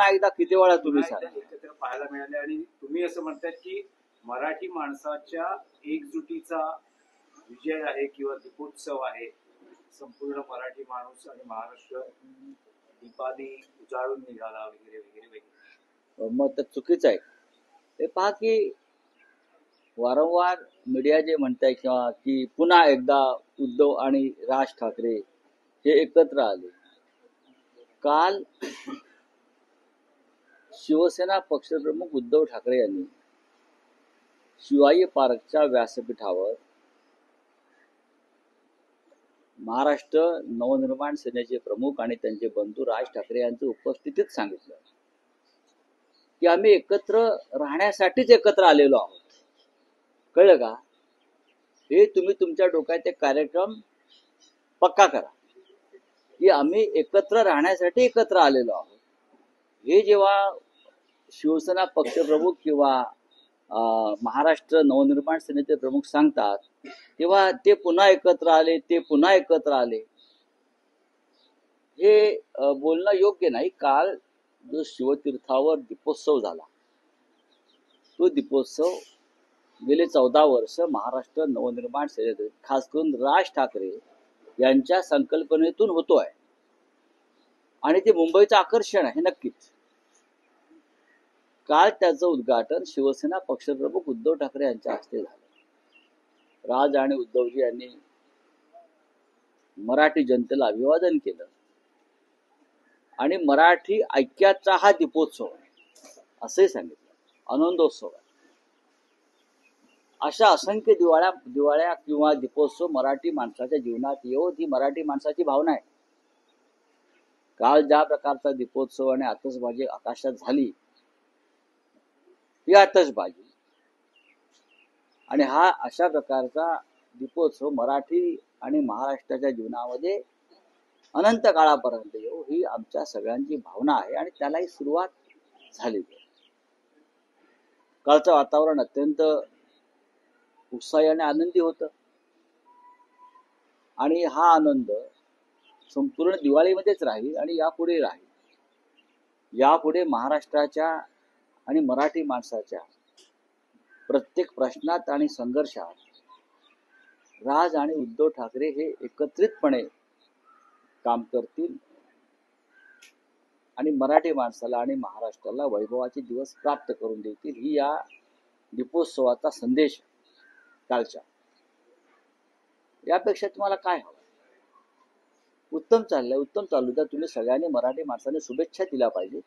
एकदा किती वेळा तुम्ही एकत्र पाहायला मिळाले आणि तुम्ही असं म्हणतात की मराठी माणसाच्या एकजुटीचा विजय आहे किंवा दीपोत्सव आहे. संपूर्ण मराठी माणूस आणि महाराष्ट्र दीपाने उजाळून निघाला वगैरे वगैरे वगैरे. मग तर चुकीचं आहे. हे पहा की वारंवार मीडिया जे म्हणताय किंवा की पुन्हा एकदा उद्धव आणि राज ठाकरे हे एकत्र आले. काल शिवसेना पक्षप्रमुख उद्धव ठाकरे यांनी शिवाजी पार्कच्या व्यासपीठावर महाराष्ट्र नवनिर्माण सेनेचे प्रमुख आणि त्यांचे बंधू राज ठाकरे यांच्या उपस्थितीत सांगितलं की आम्ही एकत्र राहण्यासाठीच एकत्र आलेलो आहोत. कळलं का? हे तुम्ही तुमच्या डोक्यात एक कार्यक्रम पक्का करा की आम्ही एकत्र राहण्यासाठी एकत्र आलेलो आहोत. हे जेव्हा शिवसेना पक्षप्रमुख किंवा महाराष्ट्र नवनिर्माण सेनेचे प्रमुख सांगतात तेव्हा ते पुन्हा एकत्र आले, ते पुन्हा एकत्र आले, हे बोलणं योग्य नाही. काल जो शिवतीर्थावर दीपोत्सव झाला तो दीपोत्सव गेले 14 वर्ष महाराष्ट्र नवनिर्माण सेनेत खास करून राज ठाकरे यांच्या संकल्पनेतून होतोय आणि ते मुंबईचं आकर्षण आहे नक्कीच. काल त्याचं उद्घाटन शिवसेना पक्षप्रमुख उद्धव ठाकरे यांच्या हस्ते झालं. राज आणि उद्धवजी यांनी मराठी जनतेला अभिवादन केलं आणि मराठी ऐक्याचा हा दीपोत्सव असे सांगितलं, आनंदोत्सव आहे. अशा असंख्य दिवाळ्या किंवा दीपोत्सव मराठी माणसाच्या जीवनात येऊ, ही मराठी माणसाची भावना आहे. काल ज्या प्रकारचा दीपोत्सव आणि आतषबाजी आकाशात झाली, ही आतषबाजी आणि हा अशा प्रकारचा दीपोत्सव मराठी आणि महाराष्ट्राच्या जीवनामध्ये अनंत काळापर्यंत येऊ, ही आमच्या सगळ्यांची भावना आहे आणि त्यालाही सुरुवात झाली. कालचं वातावरण अत्यंत उत्साही आणि आनंदी होतं आणि हा आनंद संपूर्ण दिवाळीमध्येच राहील आणि यापुढे राहील. यापुढे महाराष्ट्राच्या आणि मराठी माणसाच्या प्रत्येक प्रश्नात आणि संघर्षात राज आणि उद्धव ठाकरे हे एकत्रितपणे काम करतील आणि मराठी माणसाला आणि महाराष्ट्राला वैभवाचे दिवस प्राप्त करून देतील. ही या दीपोत्सवाचा संदेश कालच्या. यापेक्षा तुम्हाला काय हवं? उत्तम चाललंय, उत्तम चालू द्या. तुम्ही सगळ्यांनी मराठी माणसाने शुभेच्छा दिल्या पाहिजे.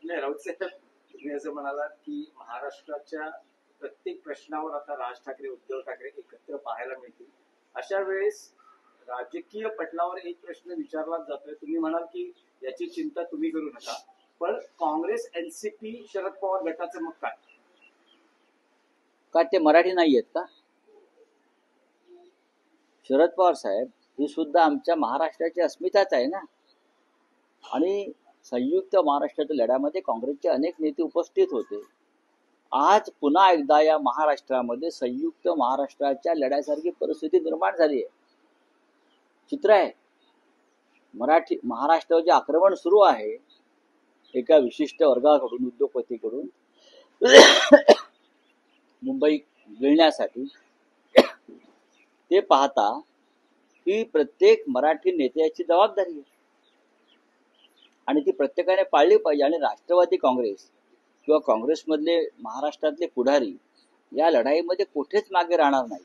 नाही राऊत साहेब, तुम्ही असं म्हणालात की महाराष्ट्राच्या प्रत्येक प्रश्नावर आता राज ठाकरे उद्धव ठाकरे एकत्र पाहायला मिळतील. अशा वेळेस राजकीय पटलावर एक प्रश्न विचारला जातोय. तुम्ही म्हणाल की याची चिंता तुम्ही करू नका, पण काँग्रेस एनसीपी शरद पवार गटाचं मग काय? का ते मराठी नाही आहेत का? शरद पवार साहेब ही सुद्धा आमच्या महाराष्ट्राची अस्मिताच आहे ना. आणि संयुक्त महाराष्ट्राच्या लढ्यामध्ये काँग्रेसचे अनेक नेते उपस्थित होते. आज पुन्हा एकदा या महाराष्ट्रामध्ये संयुक्त महाराष्ट्राच्या लढ्यासारखी परिस्थिती निर्माण झाली आहे. चित्र आहे. महाराष्ट्रावर जे आक्रमण सुरू आहे एका विशिष्ट वर्गाकडून, उद्योगपतीकडून मुंबई गिळण्यासाठी, ते पाहता ही प्रत्येक मराठी नेत्याची जबाबदारी आहे आणि ती प्रत्येकाने पाळली पाहिजे. आणि राष्ट्रवादी काँग्रेस किंवा काँग्रेसमधले महाराष्ट्रातले पुढारी या लढाईमध्ये कुठेच मागे राहणार नाही.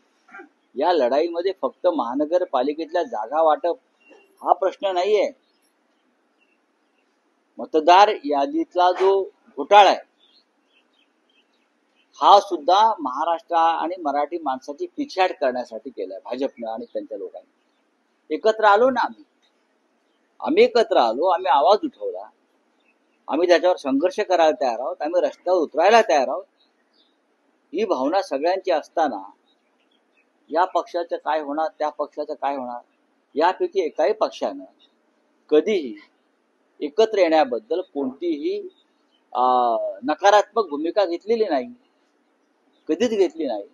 या लढाईमध्ये फक्त महानगरपालिकेतल्या जागा वाटप हा प्रश्न नाहीये. मतदार यादीतला जो घोटाळा आहे हा सुद्धा महाराष्ट्र आणि मराठी माणसाची पिछाड करण्यासाठी केलाय भाजपनं आणि त्यांच्या लोकांनी. एकत्र आलो ना आम्ही एकत्र आलो, आम्ही आवाज उठवला, आम्ही त्याच्यावर संघर्ष करायला तयार आहोत, आम्ही रस्त्यावर उतरायला तयार आहोत. ही भावना सगळ्यांची असताना या पक्षाचं काय होणार, त्या पक्षाचं काय होणार, यापैकी एकाही पक्षानं कधीही एकत्र येण्याबद्दल कोणतीही नकारात्मक भूमिका घेतलेली नाही, कधीच घेतली नाही.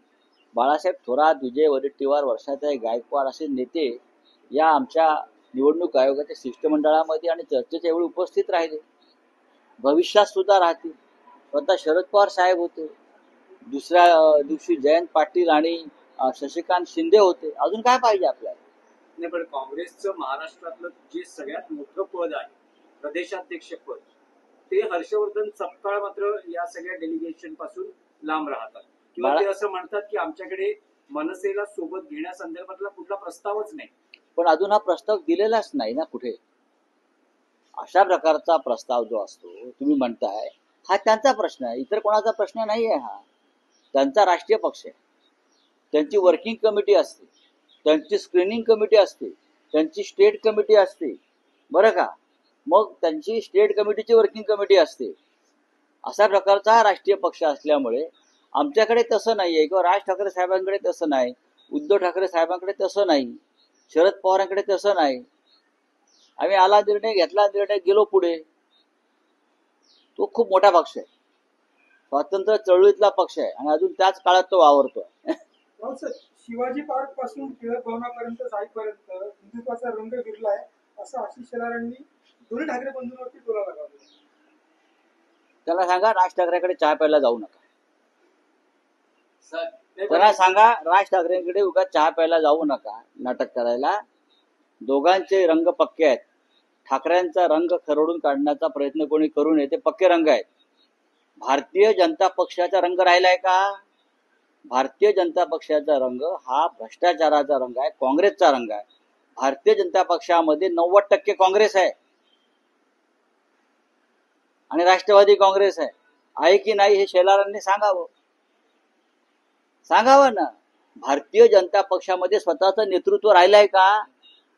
बाळासाहेब थोरात, विजय वडेट्टीवार, वर्षाताई गायकवाड असे नेते या आमच्या निवडणूक आयोगाच्या शिष्टमंडळामध्ये आणि चर्चेच्या वेळी उपस्थित राहिले, भविष्यात सुद्धा राहतील. स्वतः शरद पवार साहेब होते, दुसऱ्या दिवशी जयंत पाटील आणि शशिकांत शिंदे होते. अजून काय पाहिजे आपल्याला? नाही, पण काँग्रेसचं महाराष्ट्रातलं जे सगळ्यात मोठं पद आहे, प्रदेशाध्यक्ष पद, ते हर्षवर्धन सपकाळ मात्र या सगळ्या डेलिगेशन पासून लांब राहतात, किंवा ते असं म्हणतात की आमच्याकडे मनसेला सोबत घेण्यासंदर्भातला कुठला प्रस्तावच नाही. पण अजून हा प्रस्ताव दिलेलाच नाही ना कुठे. अशा प्रकारचा प्रस्ताव जो असतो तुम्ही म्हणताय, हा त्यांचा प्रश्न आहे, इतर कोणाचा प्रश्न नाही आहे. हा त्यांचा राष्ट्रीय पक्ष आहे, त्यांची वर्किंग कमिटी असते, त्यांची स्क्रीनिंग कमिटी असते, त्यांची स्टेट कमिटी असते, बरं का. मग त्यांची स्टेट कमिटीची वर्किंग कमिटी असते. अशा प्रकारचा हा राष्ट्रीय पक्ष असल्यामुळे आमच्याकडे तसं नाही आहे, किंवा राज ठाकरे साहेबांकडे तसं नाही, उद्धव ठाकरे साहेबांकडे तसं नाही, शरद पवारांकडे तसं नाही. आम्ही आला निर्णय घेतला, निर्णय गेलो पुढे. तो खूप मोठा पक्ष आहे, स्वातंत्र्य चळवळीतला पक्ष आहे, आणि अजून त्याच काळात तो वावरतोय. शिवाजी पार्क पासून टिळक भवनापर्यंत जाईपर्यंत हिंदुत्वाचा रंग विरलाय असं आशिष शेलारांनी दोन्ही ठाकरे बंधूंवरती टोला लगावला. त्याला सांगा राज ठाकरेकडे चहा प्यायला जाऊ नका. त्यांना सांगा राज ठाकरेंकडे उगाच चहा प्यायला जाऊ नका, नाटक करायला. दोघांचे रंग पक्के आहेत. ठाकरेंचा रंग खरडून काढण्याचा प्रयत्न कोणी करू नये, ते पक्के रंग आहेत. भारतीय जनता पक्षाचा रंग राहिलाय का? भारतीय जनता पक्षाचा रंग हा भ्रष्टाचाराचा रंग आहे, काँग्रेसचा रंग आहे. भारतीय जनता पक्षामध्ये 90% काँग्रेस आहे आणि राष्ट्रवादी काँग्रेस आहे की नाही हे शेलारांनी सांगावं. सांगावं ना. भारतीय जनता पक्षामध्ये स्वतःचं नेतृत्व राहिलंय का?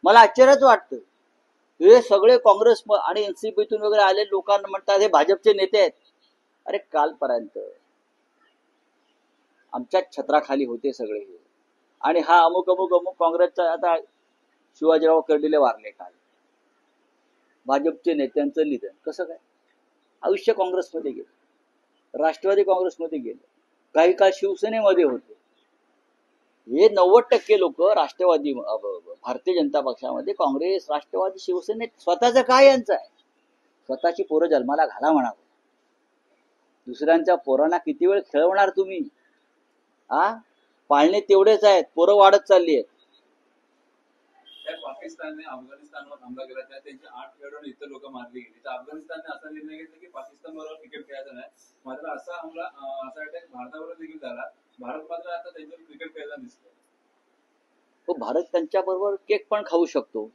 मला आश्चर्यच वाटतं. हे सगळे काँग्रेस आणि एनसीपीतून वगैरे आले लोकांना म्हणतात हे भाजपचे नेते आहेत. अरे कालपर्यंत आमच्या छत्राखाली होते सगळे, आणि हा अमुक अमुक अमुक काँग्रेसचा, आता शिवाजीराव कर्डिले वारले काल, भाजपचे नेत्यांचं निधन. कसं काय? आयुष्य काँग्रेसमध्ये गेलं, राष्ट्रवादी काँग्रेसमध्ये गेलं, काही काळ शिवसेनेमध्ये होते. हे 90% लोक राष्ट्रवादी, भारतीय जनता पक्षामध्ये, काँग्रेस, राष्ट्रवादी, शिवसेनेत. स्वतःचं काय यांचं आहे? स्वतःची पोरं जन्माला घाला म्हणावं. दुसऱ्यांच्या पोरांना किती वेळ खेळवणार तुम्ही? पाळणे तेवढेच आहेत, पोरं वाढत चालली आहेत. पाकिस्तानने अफगाणिस्तानवर हमला केला, त्यांची 8 खेळाडू इतर लोक मारली गेली. तर अफगाणिस्तानने असा निर्णय घेतला की पाकिस्तान बरोबर क्रिकेट खेळायचा नाही. मात्र असा हमला, असा अटॅक भारताबरोबर देखील झाला. भारत मात्र आता त्यांच्यावर क्रिकेट खेळायला दिसतो. हो, भारत त्यांच्या बरोबर केक पण खाऊ शकतो,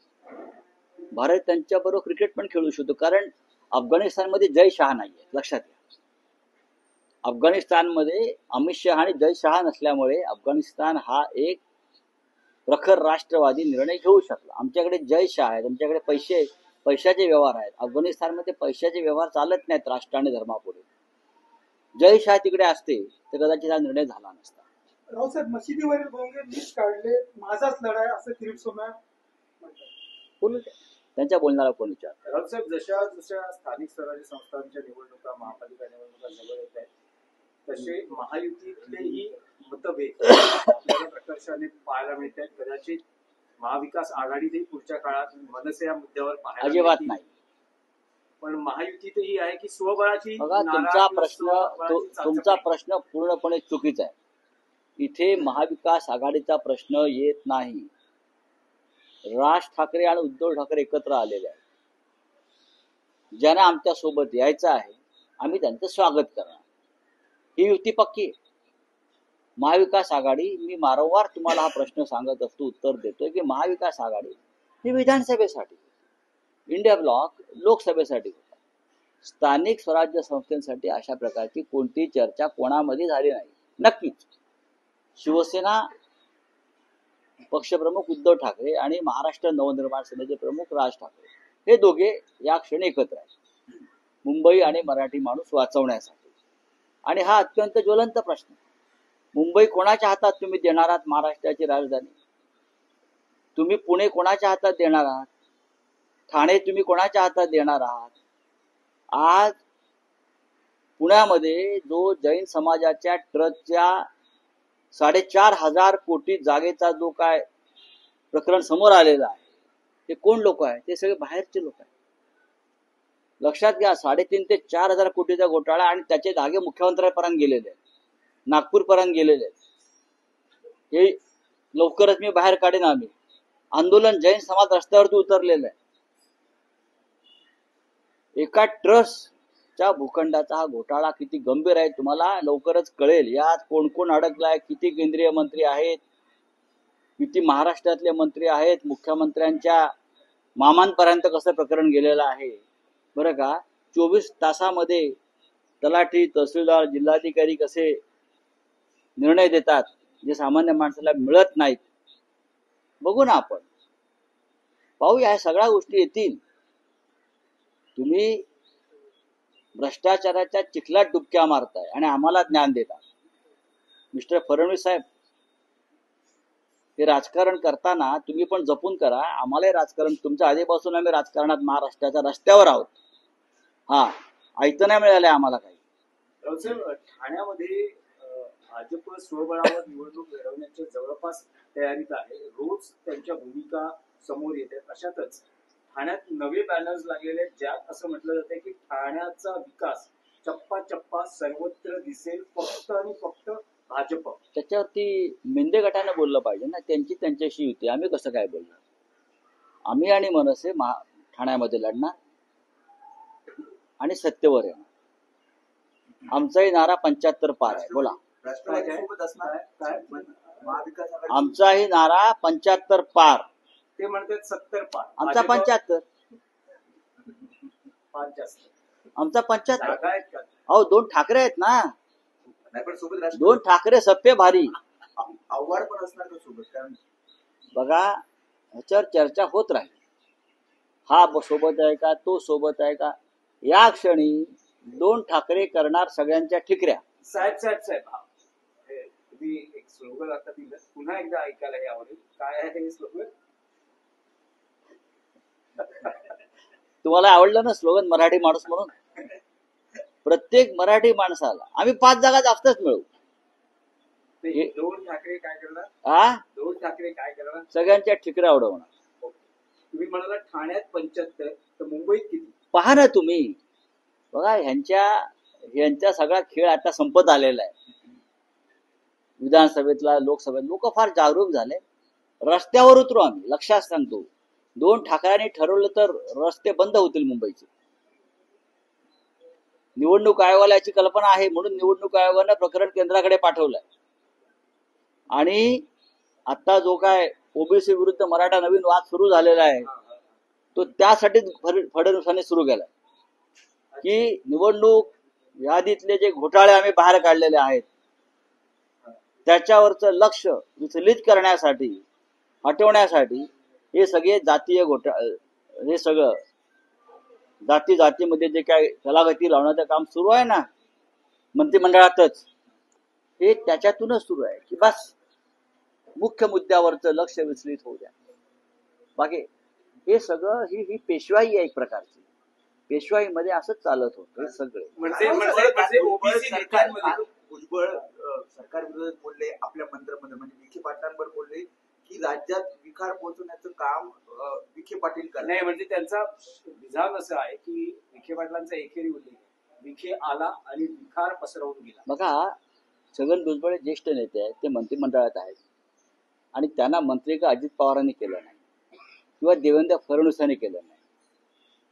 भारत त्यांच्या बरोबर क्रिकेट पण खेळू शकतो. कारण अफगाणिस्तानमध्ये जय शहा नाहीये, लक्षात घ्या. अफगाणिस्तानमध्ये अमित शहा आणि जय शहा नसल्यामुळे अफगाणिस्तान हा एक प्रखर राष्ट्रवादी निर्णय घेऊ शकला. आमच्याकडे जय शहा आहेत, आमच्याकडे पैशाचे व्यवहार आहेत. अफगाणिस्तानमध्ये पैशाचे व्यवहार चालत नाहीत राष्ट्र आणि धर्मापुढे. जय शहा तिकडे असते तर कदाचित हा निर्णय झाला नसता. रावसाहेब, मशिदीवरील भोंगे मीच काढले, माझाच लढाई असं किरीट सोमय्या म्हणतात. त्यांच्या बोलण्याला कोण विचार? रावसाहेब, जशा जशा स्थानिक स्वराज्य संस्थांच्या निवडणुका, महापालिका निवडणुका जवळ येत आहेत, तसे महायुतीतलेही मतभेद आपल्याला प्रकर्षाने पाहायला मिळत आहेत. कदाचित महाविकास आघाडीतही पुढच्या काळात मनसे या मुद्द्यावर पाहायला अजिबात नाही. पण महायुतीतही आहे की स्वबळाची. बघा, तुमचा प्रश्न पूर्णपणे चुकीचा आहे. इथे महाविकास आघाडीचा प्रश्न येत नाही. राज ठाकरे आणि उद्धव ठाकरे एकत्र आलेले आहेत. ज्यांना आमच्या सोबत यायचं आहे आम्ही त्यांचं स्वागत करणार. ही युती पक्की आहे. महाविकास आघाडी, मी वारंवार तुम्हाला हा प्रश्न सांगत असतो, उत्तर देतोय की महाविकास आघाडी ही विधानसभेसाठी, इंडिया ब्लॉक लोकसभेसाठी होता. स्थानिक स्वराज्य संस्थांसाठी अशा प्रकारची कोणतीही चर्चा कोणामध्ये झाली नाही. नक्कीच शिवसेना पक्षप्रमुख उद्धव ठाकरे आणि महाराष्ट्र नवनिर्माण सेनेचे प्रमुख राज ठाकरे हे दोघे या क्षणी एकत्र आहेत, मुंबई आणि मराठी माणूस वाचवण्यासाठी. आणि हा अत्यंत ज्वलंत प्रश्न. मुंबई कोणाच्या हातात तुम्ही देणार आहात? महाराष्ट्राची राजधानी. तुम्ही पुणे कोणाच्या हातात देणार आहात? ठाणे तुम्ही कोणाच्या हातात देणार आहात? आज पुण्यामध्ये जो जैन समाजाच्या ट्रस्टच्या 4,500 कोटी जागेचा जो काय प्रकरण समोर आलेला आहे, ते कोण लोक आहेत? ते सगळे बाहेरचे लोक आहेत. लक्षात घ्या, 3.5 ते 4,000 कोटीचा घोटाळा आणि त्याचे धागे मुख्यमंत्र्यांपर्यंत गेलेले आहेत, नागपूरपर्यंत गेलेले आहेत. हे लवकरच मी बाहेर काढेन. आम्ही आंदोलन, जैन समाज रस्त्यावरती उतरलेलं आहे. एका ट्रस्टच्या भूखंडाचा हा घोटाळा किती गंभीर आहे तुम्हाला लवकरच कळेल. यात कोण कोण अडकलाय, किती केंद्रीय मंत्री आहेत, किती महाराष्ट्रातले मंत्री आहेत, मुख्यमंत्र्यांच्या मामांपर्यंत कसं प्रकरण गेलेलं आहे. बरं का, 24 तासामध्ये तलाठी, तहसीलदार, जिल्हाधिकारी कसे निर्णय देतात जे सामान्य माणसाला मिळत नाहीत. बघू ना, आपण पाहूया, ह्या सगळ्या गोष्टी येतील. तुम्ही भ्रष्टाचाराच्या चिखलात डुबक्या मारताय आणि आम्हाला ज्ञान देता. मिस्टर फडणवीस साहेब, हे राजकारण करताना तुम्ही पण जपून करा. आम्हालाही राजकारण, तुमच्या आधीपासून आम्ही राजकारणात महाराष्ट्राच्या रस्त्यावर आहोत. हा, ऐकतं नाही मिळालंय आम्हाला काही. राऊतसाहेब, ठाण्यामध्ये भाजप स्वबळावर निवडणूक लढवण्याच्या जवळपास तयारीत आहे. रोज त्यांच्या भूमिका समोर येतात. अशातच ठाण्यात नवे बॅनर्स लागलेले आहेत, ज्यात असं म्हटलं जातं की ठाण्याचा विकास चप्पा चप्पा सर्वत्र दिसेल, फक्त आणि फक्त भाजप. त्याच्यावरती मेंदे गटाने बोललं पाहिजे ना, त्यांची त्यांच्याशी युती. आम्ही कसं काय बोलणार? आम्ही आणि मनसे ठाण्यामध्ये लढणार आणि सत्तेवर येणार. आमचाही नारा 75 पार आहे. बोला. राष्ट्रवादीसोबत असणार काय? महाविकास आघाडी आमचाही नारा 75 पार. ते म्हणतात 70 पार. आमचा 75. पाच जास्त. आमचा 75. जागा आहेत का? अहो, 2 ठाकरे आहेत ना. नाही, पण सोबत 2 ठाकरे सप्पे भारी. आव्हाड पण असणार का सोबत? कारण बघा, ह्याच्यावर चर्चा होत राहील. हा सोबत आहे का, तो सोबत आहे का. या क्षणी 2 ठाकरे करणार सगळ्यांच्या ठिकऱ्या. साहेब साहेब साहेब, तुम्ही एक स्लोगन आता दिलं, पुन्हा एकदा ऐकायला हे आवडेल. काय आहे हे स्लोगन? तुम्हाला आवडलं ना स्लोगन, मराठी माणूस म्हणून? प्रत्येक मराठी माणसाला आम्ही 5 जागा जास्तच मिळवू. ते 2 ठाकरे काय करणार? हा, 2 ठाकरे काय करणार? सगळ्यांच्या ठिकऱ्या उडवणार. तुम्ही म्हणाला ठाण्यात 75, तर मुंबईत किती? पहा ना तुम्ही. बघा, ह्यांचा सगळा खेळ आता संपत आलेला आहे. विधानसभेतला, लोकसभेत लोक फार जागरूक झाले. रस्त्यावर उतरू आम्ही. लक्षात सांगतो, 2 ठाकऱ्यांनी ठरवलं तर रस्ते बंद होतील मुंबईचे. निवडणूक आयोगाला याची कल्पना आहे, म्हणून निवडणूक आयोगानं प्रकरण केंद्राकडे पाठवलंय. आणि आता जो काय ओबीसी विरुद्ध मराठा नवीन वाद सुरू झालेला आहे, तो त्यासाठीच फडणवीसांनी सुरू केलाय की निवडणूक यादीतले जे घोटाळे आम्ही बाहेर काढलेले आहेत त्याच्यावरचं लक्ष विचलित करण्यासाठी, हटवण्यासाठी हे सगळे जातीय घोटाळे, हे सगळं जातीमध्ये जे काय कलागती लावण्याचं काम सुरू आहे ना मंत्रिमंडळातच, हे त्याच्यातूनच सुरू आहे की बस मुख्य मुद्द्यावरचं लक्ष विचलित होऊ द्या. बाकी हे सगळं ही पेशवाई आहे एक प्रकारची. पेशवाईमध्ये असंच चालत होतं हे सगळे. भुजबळ सरकार विरोधात बोलले, आपल्या मंत्रिमंडळ म्हणजे विखे पाटलांवर बोलले की राज्यात विखार पोहोचवण्याचं काम विखे पाटील करणार. नाही, म्हणजे त्यांचा विधान असं आहे की विखे पाटलांचा एकेरी उल्लेख, विखे आला आणि विखार पसरवून गेला. बघा, छगन भुजबळ ज्येष्ठ नेते आहेत, ते मंत्रिमंडळात आहेत आणि त्यांना मंत्री का अजित पवारांनी केलं नाही किंवा देवेंद्र फडणवीसांनी केलं नाही.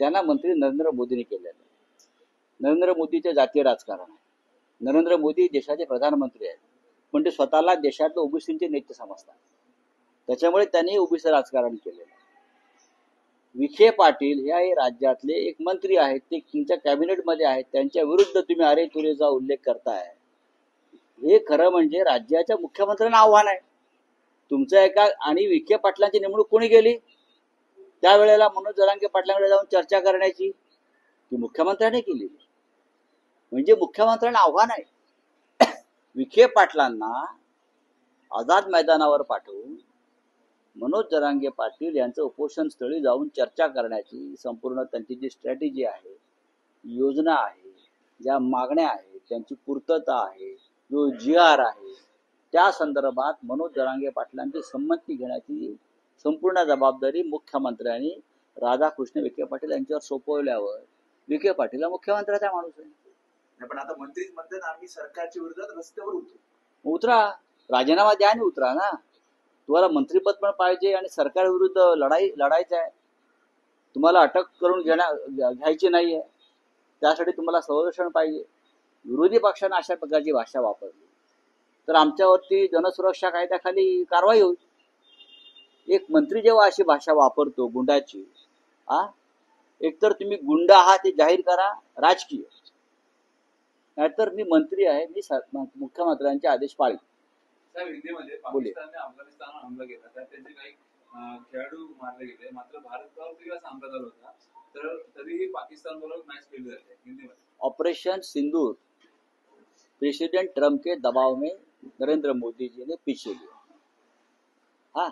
त्यांना मंत्री नरेंद्र मोदींनी केलेलं आहे. नरेंद्र मोदीचे जातीय राजकारण आहे. नरेंद्र मोदी देशाचे प्रधानमंत्री आहेत, पण ते स्वतःला देशातले ओबीसींचे नेते समजतात. त्याच्यामुळे त्यांनी ओबीसी राजकारण केलेलं आहे. विखे पाटील हे राज्यातले एक मंत्री आहेत, ते तुमच्या कॅबिनेटमध्ये आहेत, त्यांच्या विरुद्ध तुम्ही अरे तुरेचा उल्लेख करताय. हे खरं म्हणजे राज्याच्या मुख्यमंत्र्यांना आव्हान आहे तुमचं एका. आणि विखे पाटलांची नेमणूक कोणी केली त्यावेळेला? मनोज जरांगे पाटलांकडे जाऊन चर्चा करण्याची ती मुख्यमंत्र्यांनी केली. म्हणजे मुख्यमंत्र्यांना आव्हान आहे विखे पाटलांना आझाद मैदानावर पाठवून मनोज जरांगे पाटील यांचं उपोषण स्थळी जाऊन चर्चा करण्याची संपूर्ण त्यांची जी स्ट्रॅटेजी आहे, योजना आहे, ज्या मागण्या आहेत, त्यांची पूर्तता आहे, जो GR आहे, त्या संदर्भात मनोज जरांगे पाटलांची संमती घेण्याची संपूर्ण जबाबदारी मुख्यमंत्र्यांनी राधाकृष्ण विखे पाटील यांच्यावर सोपवल्यावर विखे पाटीलला मुख्यमंत्र्याचा माणूस आहे. नाही, पण आता मंत्रीच म्हणतात आम्ही सरकारच्या विरोधात रस्त्यावर होतो. उतरा, राजीनामा द्या आणि उतरा ना. तुम्हाला मंत्रीपद पण पाहिजे आणि सरकारविरुद्ध लढायचं आहे. तुम्हाला अटक करून घ्यायची नाहीये, त्यासाठी तुम्हाला संरक्षण पाहिजे. विरोधी पक्षानं अशा प्रकारची भाषा वापरली तर आमच्यावरती जनसुरक्षा कायद्याखाली कारवाई होईल. एक मंत्री जेव्हा अशी भाषा वापरतो गुंडाची, एकतर तुम्ही गुंड आहात हे जाहीर करा राजकीय, नाहीतर मी मंत्री आहे, मी मुख्यमंत्र्यांचे आदेश पाळीन. साहेब, हिंदीमध्ये पाकिस्तानने अफगाणिस्तानवर हमला केला तर त्यांचे काही खेळाडू मारले गेले, मात्र भारतावरती असा हमला झाला होता तर तरीही पाकिस्तान बरोबर मॅच खेळली जाते. हिंदीमध्ये ऑपरेशन सिंदूर प्रेसिडेंट ट्रम्प के दबाव में नरेंद्र मोदी जी ने पीछे लिया.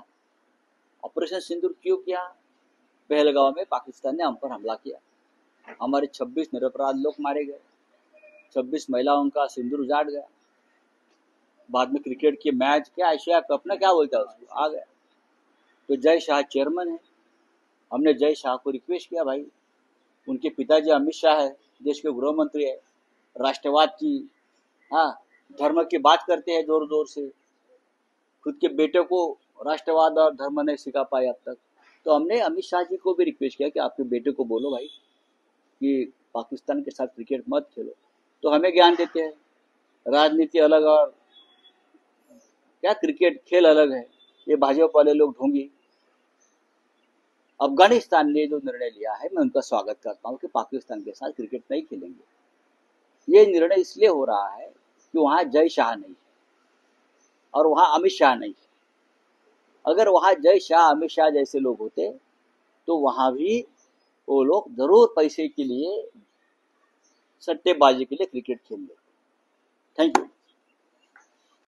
ऑपरेशन सिंदूर क्यों किया? पहलगांव में पाकिस्तान ने हम पर हमला किया, हमारे 26 निरपराध लोग मारे गए, 26 महिलाओं का सिंदूर उजाड़ गया. बाद में क्रिकेट की मैच क्या एशिया कप ना क्या बोलता है उसको आ गया. तो जय शाह चेयरमैन है, हमने जय शाह को रिक्वेस्ट किया, भाई उनके पिताजी अमित शाह है, देश के गृह मंत्री है, राष्ट्रवाद की धर्म की बात करते हैं जोर जोर से, खुद के बेटे को राष्ट्रवाद और धर्म नहीं सिखा पाए अब तक. तो हमने अमित शाह जी को भी रिक्वेस्ट किया कि आपके बेटे को बोलो भाई कि पाकिस्तान के साथ क्रिकेट मत खेलो. तो हमें ज्ञान देते हैं राजनीति अलग और क्या क्रिकेट खेल अलग है. ये भाजपा वाले लोग ढोंगी. अफगानिस्तान ने जो निर्णय लिया है मैं उनका स्वागत करता हूँ कि पाकिस्तान के साथ क्रिकेट नहीं खेलेंगे. ये निर्णय इसलिए हो रहा है कि वहां जय शाह नहीं है और वहां अमित शाह नहीं है. अगर वहां जय शाह अमित शाह जैसे लोग होते तो वहां भी वो लोग जरूर पैसे के लिए सट्टेबाजी के लिए क्रिकेट खेल लेते. Thank you.